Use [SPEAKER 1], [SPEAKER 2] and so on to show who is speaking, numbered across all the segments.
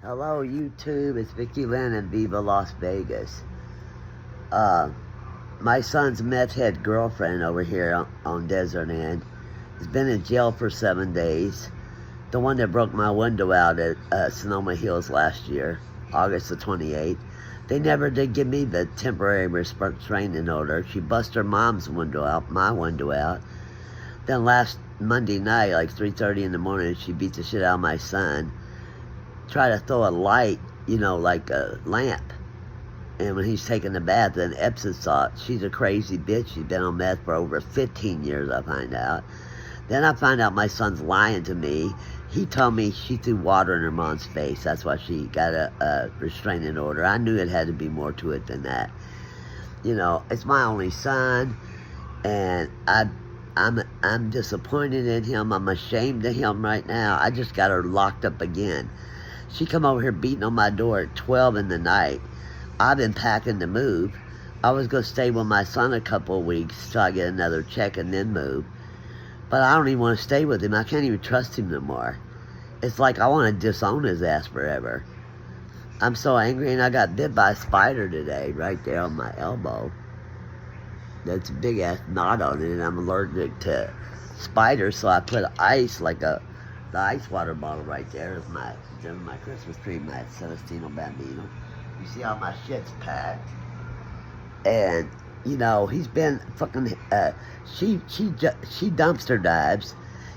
[SPEAKER 1] Hello, YouTube. It's Vicky Lynn in Viva Las Vegas. Uh, my son's Methhead girlfriend over here on Desert End has been in jail for 7 days. The one that broke my window out at Sonoma Hills last year, August the 28th. They never did give me the temporary restraining order. She busted her mom's window out, my window out. Then last Monday night, like 3:30 in the morning, she beat the shit out of my son. Try to throw a light, like a lamp. And when he's taking a bath, then Epson saw it. She's a crazy bitch. She's been on meth for over 15 years, I find out. Then I find out my son's lying to me. He told me she threw water in her mom's face. That's why she got a restraining order. I knew it had to be more to it than that. It's my only son, and I'm disappointed in him. I'm ashamed of him right now. I just got her locked up again. She come over here beating on my door at 12 in the night. I've been packing to move. I was going to stay with my son a couple of weeks till I get another check and then move. But I don't even want to stay with him. I can't even trust him no more. It's like I want to disown his ass forever. I'm so angry, and I got bit by a spider today right there on my elbow. That's a big-ass knot on it, and I'm allergic to spiders, so I put ice, like the ice water bottle right there is my Christmas tree, my Celestino Bambino. You see how my shit's packed? And, he's been fucking, she dumpster dives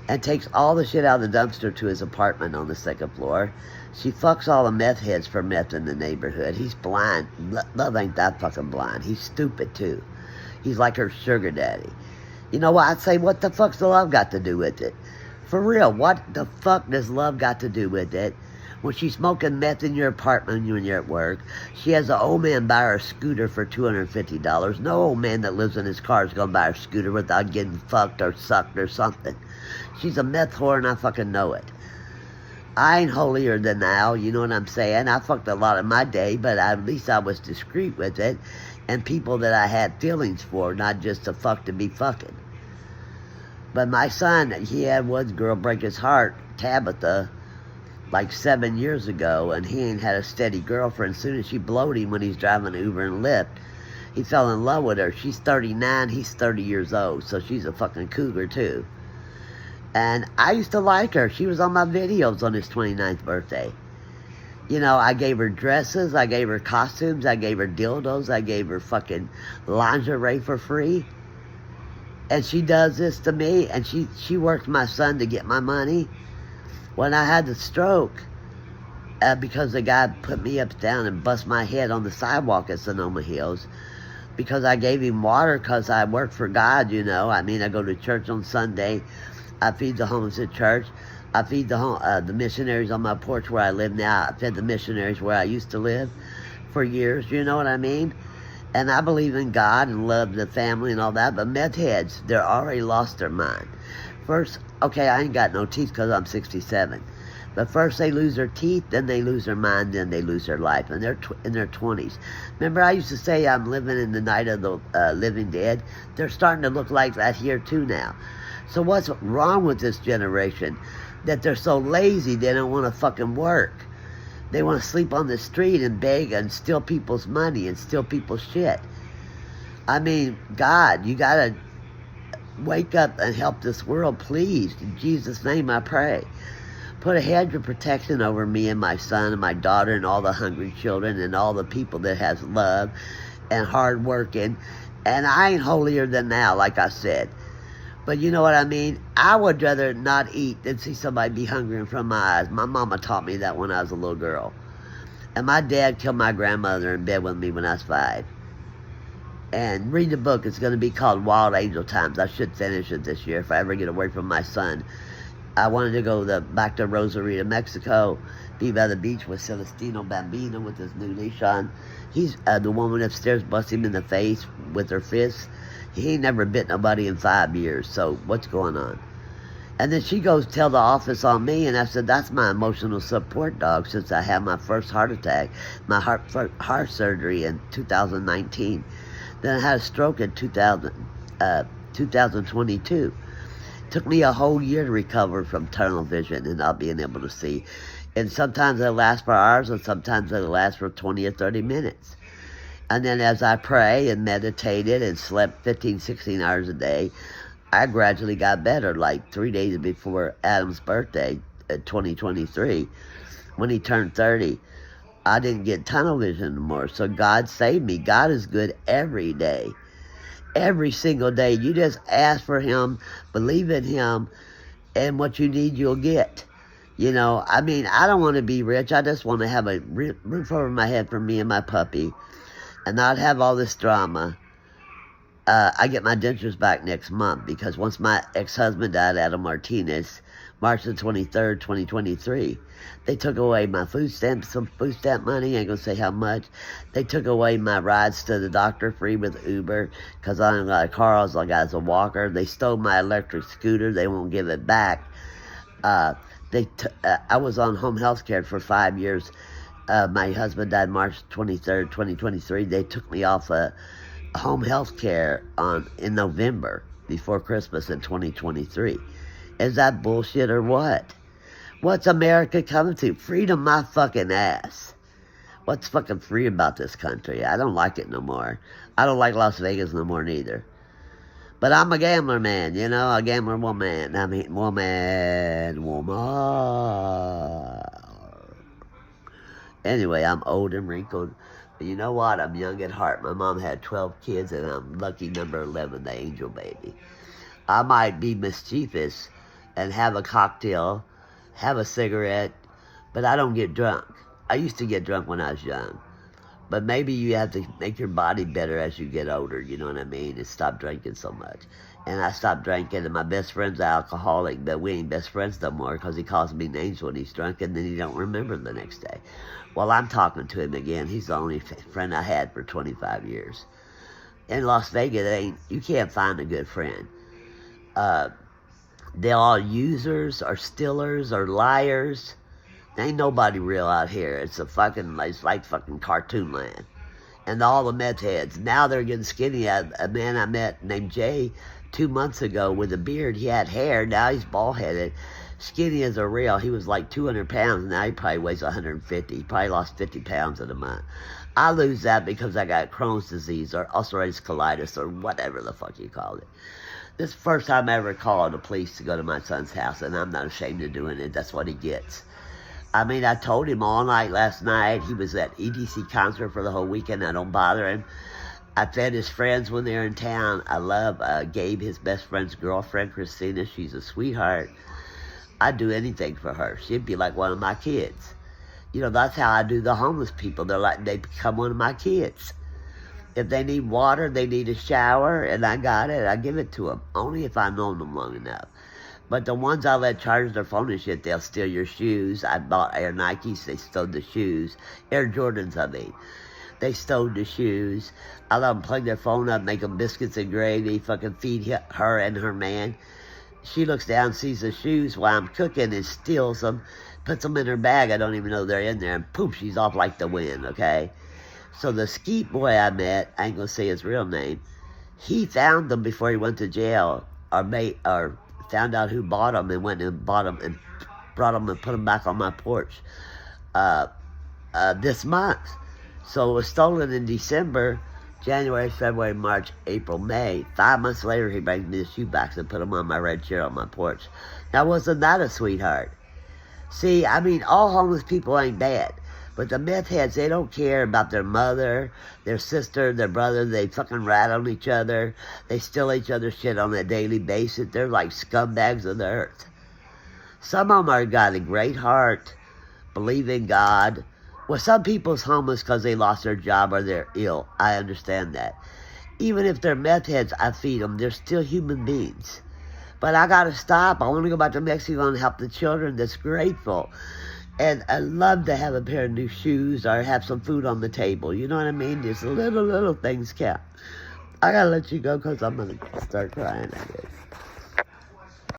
[SPEAKER 1] and takes all the shit out of the dumpster to his apartment on the second floor. She fucks all the meth heads for meth in the neighborhood. He's blind. Love ain't that fucking blind. He's stupid, too. He's like her sugar daddy. You know what? I'd say, what the fuck's the love got to do with it? For real, what the fuck does love got to do with it? When she's smoking meth in your apartment when you're at work, she has an old man buy her a scooter for $250. No old man that lives in his car is going to buy her a scooter without getting fucked or sucked or something. She's a meth whore, and I fucking know it. I ain't holier than thou, you know what I'm saying? I fucked a lot in my day, but at least I was discreet with it, and people that I had feelings for, not just to fuck to be fucking. But my son, he had one girl break his heart, Tabitha, like 7 years ago, and he ain't had a steady girlfriend. As soon as she blowed him when he's driving Uber and Lyft, he fell in love with her. She's 39, he's 30 years old, so she's a fucking cougar too. And I used to like her. She was on my videos on his 29th birthday. I gave her dresses, I gave her costumes, I gave her dildos, I gave her fucking lingerie for free. And she does this to me, and she worked my son to get my money. When I had the stroke, because the guy put me up down and bust my head on the sidewalk at Sonoma Hills, because I gave him water because I work for God, I go to church on Sunday. I feed the homeless at church. I feed the missionaries on my porch where I live now. I fed the missionaries where I used to live for years, you know what I mean? And I believe in God and love the family and all that, but meth heads, they're already lost their mind. First, okay, I ain't got no teeth because I'm 67. But first they lose their teeth, then they lose their mind, then they lose their life. And they're in their 20s. Remember I used to say I'm living in the night of the living dead? They're starting to look like that here too now. So what's wrong with this generation? That they're so lazy they don't want to fucking work. They want to sleep on the street and beg and steal people's money and steal people's shit. I mean, God, you got to wake up and help this world, please. In Jesus' name I pray. Put a hedge of protection over me and my son and my daughter and all the hungry children and all the people that has love and hard working. And I ain't holier than thou, like I said. But you know what I mean? I would rather not eat than see somebody be hungry in front of my eyes. My mama taught me that when I was a little girl. And my dad killed my grandmother in bed with me when I was 5. And read the book. It's going to be called Wild Angel Times. I should finish it this year if I ever get away from my son. I wanted to go back to Rosarito, Mexico, be by the beach with Celestino Bambino with his new leash on. He's the woman upstairs busted him in the face with her fists. He ain't never bit nobody in 5 years, so what's going on? And then she goes tell the office on me, and I said, that's my emotional support dog since I had my first heart attack, my heart surgery in 2019. Then I had a stroke in 2022. Took me a whole year to recover from tunnel vision and not being able to see. And sometimes it'll last for hours, and sometimes it'll last for 20 or 30 minutes. And then as I pray and meditated and slept 15, 16 hours a day, I gradually got better. Like 3 days before Adam's birthday, 2023, when he turned 30, I didn't get tunnel vision anymore. So God saved me. God is good every day. Every single day. You just ask for him, believe in him, and what you need, you'll get. You know, I mean, I don't want to be rich. I just want to have a roof over my head for me and my puppy and not have all this drama. I get my dentures back next month because once my ex-husband died, Adam Martinez, March the 23rd, 2023, they took away my some food stamp money. I ain't going to say how much. They took away my rides to the doctor free with Uber because I don't got a car. I was like, I was a walker. They stole my electric scooter. They won't give it back. I was on home health care for 5 years. My husband died March 23rd, 2023. They took me off home health care in November before Christmas in 2023. Is that bullshit or what? What's America coming to? Freedom my fucking ass. What's fucking free about this country? I don't like it no more. I don't like Las Vegas no more neither. But I'm a gambler man, you know, a gambler woman. I mean, woman. Anyway, I'm old and wrinkled. But you know what? I'm young at heart. My mom had 12 kids, and I'm lucky number 11, the angel baby. I might be mischievous and have a cocktail, have a cigarette, but I don't get drunk. I used to get drunk when I was young. But maybe you have to make your body better as you get older, you know what I mean, and stop drinking so much. And I stopped drinking, and my best friend's an alcoholic, but we ain't best friends no more because he calls me names when he's drunk, and then he don't remember the next day. Well, I'm talking to him again. He's the only friend I had for 25 years. In Las Vegas, you can't find a good friend. They're all users or stealers or liars. There ain't nobody real out here. It's like fucking cartoon land. And all the meth heads, now they're getting skinny. A man I met named Jay 2 months ago with a beard, he had hair, now he's bald-headed. Skinny as a rail. He was like 200 pounds, now he probably weighs 150. He probably lost 50 pounds in a month. I lose that because I got Crohn's disease or ulcerative colitis or whatever the fuck you call it. This is the first time I ever called the police to go to my son's house, and I'm not ashamed of doing it. That's what he gets. I mean, I told him all night last night. He was at EDC concert for the whole weekend. I don't bother him. I fed his friends when they're in town. I love Gabe, his best friend's girlfriend, Christina. She's a sweetheart. I'd do anything for her. She'd be like one of my kids. You know, that's how I do the homeless people. They become one of my kids. If they need water, they need a shower, and I got it, I give it to them. Only if I've known them long enough. But the ones I let charge their phone and shit, they'll steal your shoes. I bought Air Nikes, they stole the shoes. Air Jordans, I mean. They stole the shoes. I let them plug their phone up, make them biscuits and gravy, fucking feed her and her man. She looks down, sees the shoes while I'm cooking and steals them, puts them in her bag. I don't even know they're in there, and poof, she's off like the wind, okay? So the skeet boy I met, I ain't gonna say his real name, he found them before he went to jail, or found out who bought them and went and bought them and brought them and put them back on my porch this month. So it was stolen in December, January, February, March, April, May. 5 months later, he brings me the shoebox and put them on my red chair on my porch. Now, wasn't that a sweetheart? See, I mean, all homeless people ain't bad. But the meth heads, they don't care about their mother, their sister, their brother. They fucking rat on each other. They steal each other's shit on a daily basis. They're like scumbags of the earth. Some of them are got a great heart, believe in God. Well, some people's homeless because they lost their job or they're ill. I understand that. Even if they're meth heads, I feed them. They're still human beings. But I got to stop. I want to go back to Mexico and help the children that's grateful. And I love to have a pair of new shoes or have some food on the table. You know what I mean? Just little things count. I got to let you go because I'm going to start crying at it.